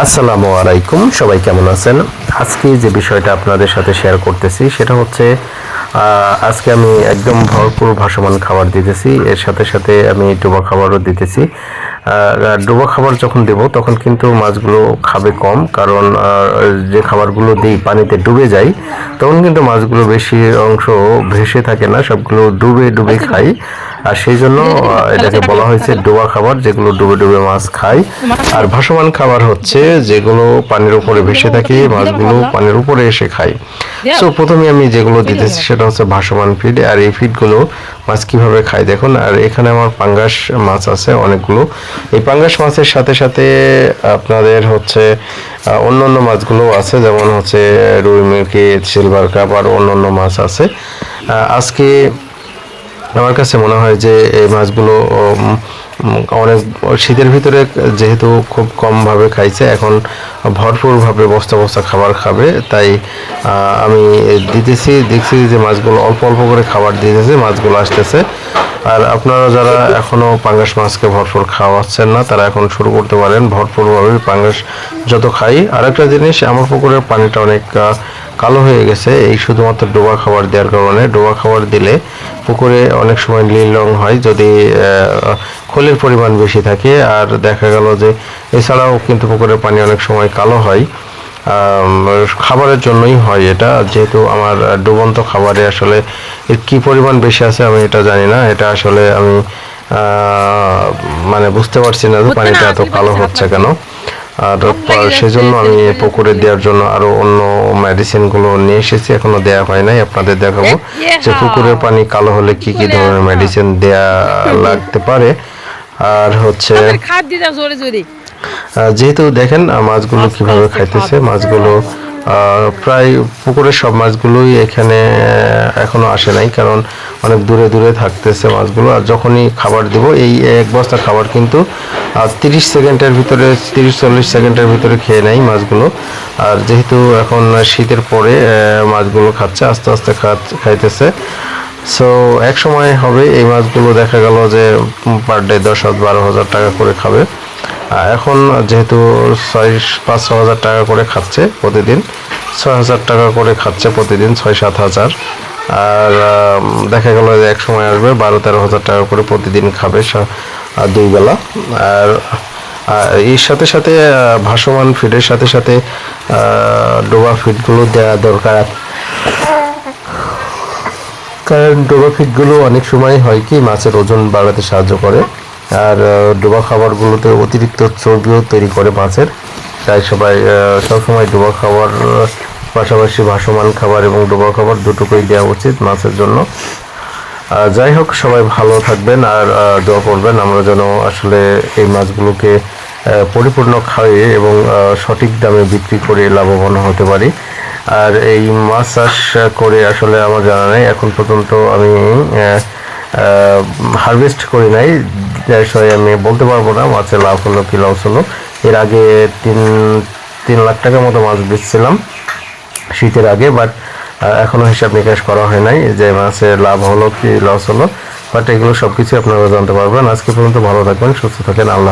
আসসালামু আলাইকুম, সবাই কেমন আছেন? আজকে যে বিষয়টা আপনাদের সাথে শেয়ার করতেছি সেটা হচ্ছে আজকে আমি একদম ভরপুর ভাসমান খাবার দিতেছি, এর সাথে সাথে আমি ডোবা খাবারও দিতেছি। ডোবা খাবার যখন দেব তখন কিন্তু মাছগুলো খাবে কম, কারণ যে খাবারগুলো দিই পানিতে ডুবে যায় তখন কিন্তু মাছগুলো বেশি অংশ ভেসে থাকে না, সবগুলো ডুবে ডুবে খায়। আর সেই জন্য এটাকে বলা হয়েছে ডোবা খাবার, যেগুলো ডুবে ডুবে মাছ খায়। আর ভাসমান খাবার হচ্ছে যেগুলো পানির উপরে ভেসে থাকে, মাছগুলো পানির উপরে এসে খায়। সো প্রথমে আমি যেগুলো দিতেছি সেটা হচ্ছে ভাসমান ফিড। আর এই ফিডগুলো মাছ কিভাবে খায় দেখুন। আর এখানে আমার পাঙ্গাস মাছ আছে অনেকগুলো। এই পাঙ্গাস মাছের সাথে সাথে আপনাদের হচ্ছে অন্যান্য মাছগুলো আছে, যেমন হচ্ছে রুই মিরগেল, সিলভার কাপ আর অন্যান্য মাছ আছে। আজকে আমার কাছে মনে হয় যে এই মাছগুলো অনেক শীতের ভিতরে যেহেতু খুব কমভাবে খাইছে, এখন ভরপুরভাবে বস্তা বস্তা খাবার খাবে, তাই আমি দেখছি যে মাছগুলো অল্প অল্প করে খাবার দিতেছে, মাছগুলো আসতেছে। আর আপনারা যারা এখনও পাঙ্গাস মাছকে ভরপুর খাওয়াচ্ছেন না তারা এখন শুরু করতে পারেন ভরপুরভাবে পাঙ্গাস যত খাই। আর একটা জিনিস, আমার পুকুরের পানিটা অনেক কালো হয়ে গেছে এই শুধুমাত্র ডোবা খাবার দেওয়ার কারণে। ডোবা খাবার দিলে পুকুরে অনেক সময় নীল রং হয় যদি খোলের পরিমাণ বেশি থাকে। আর দেখা গেল যে এছাড়াও কিন্তু পুকুরের পানি অনেক সময় কালো হয়, খাবারের জন্যই হয় এটা। যেহেতু আমার ডুবন্ত খাবারে আসলে এর কী পরিমাণ বেশি আছে আমি এটা জানি না, এটা আসলে আমি মানে বুঝতে পারছি না যে পানিটা এত কালো হচ্ছে কেন। আর সেজন্য আমি পুকুরে দেওয়ার জন্য আরও অন্য মেডিসিনগুলো নিয়ে এসেছি, এখনও দেওয়া হয় নাই, আপনাদের দেখাবো যে পুকুরের পানি কালো হলে কি কি ধরনের মেডিসিন দেয়া লাগতে পারে। আর হচ্ছে যেহেতু দেখেন মাছগুলো কিভাবে খাইতেছে, মাছগুলো প্রায় পুকুরের সব মাছগুলোই এখানে এখনো আসে নাই, কারণ অনেক দূরে দূরে থাকতেছে মাছগুলো। আর যখনই খাবার দিব, এই এক বস্তা খাবার কিন্তু 30-40 সেকেন্ডের ভিতরে খেয়ে নেয় মাছগুলো। আর যেহেতু এখন শীতের পরে মাছগুলো খাচ্ছে, আস্তে আস্তে খাইতেছে। সো এক সময় হবে এই মাছগুলো দেখা গেল যে পার ডে 10,000-12,000 টাকা করে খাবে। এখন যেহেতু 5-6 হাজার টাকা করে খাচ্ছে প্রতিদিন, 6,000 টাকা করে খাচ্ছে প্রতিদিন, 6-7 হাজার। আর দেখা গেল যে এক সময় আসবে 12-13 হাজার টাকা করে প্রতিদিন খাবে 2 বেলা। আর এর সাথে সাথে ভাসমান ফিডের সাথে সাথে ডোবা ফিডগুলো দেওয়া দরকার, কারণ ডোবা ফিডগুলো অনেক সময় হয় কি মাছের ওজন বাড়াতে সাহায্য করে। আর ডোবা খাবারগুলোতে অতিরিক্ত চর্বিও তৈরি করে মাছের, তাই সবসময় ডোবা খাবার পাশাপাশি ভাসমান খাবার এবং ডোবা খাবার দুটোকেই দেওয়া উচিত মাছের জন্য। যাই হোক, সবাই ভালো থাকবেন আর দোয়া করবেন আমরা যেন আসলে এই মাছগুলোকে পরিপূর্ণ খাইয়ে এবং সঠিক দামে বিক্রি করে লাভবান হতে পারি। আর এই মাছ চাষ করে আসলে আমার জানা নেই, এখন পর্যন্ত আমি হারভেস্ট করি নাই, আমি বলতে পারবো না মাছে লাভ হলো কি লস হলো। এর আগে 3 লাখ টাকার মতো মাছ বেচছিলাম শীতের আগে, বাট এখনও হিসাব নিকাশ করা হয় নাই যে মাছে লাভ হলো কি লস হলো। বাট এগুলো সব কিছু আপনারা জানতে পারবেন। আজকে পর্যন্ত ভালো থাকবেন, সুস্থ থাকেন, আল্লাহ।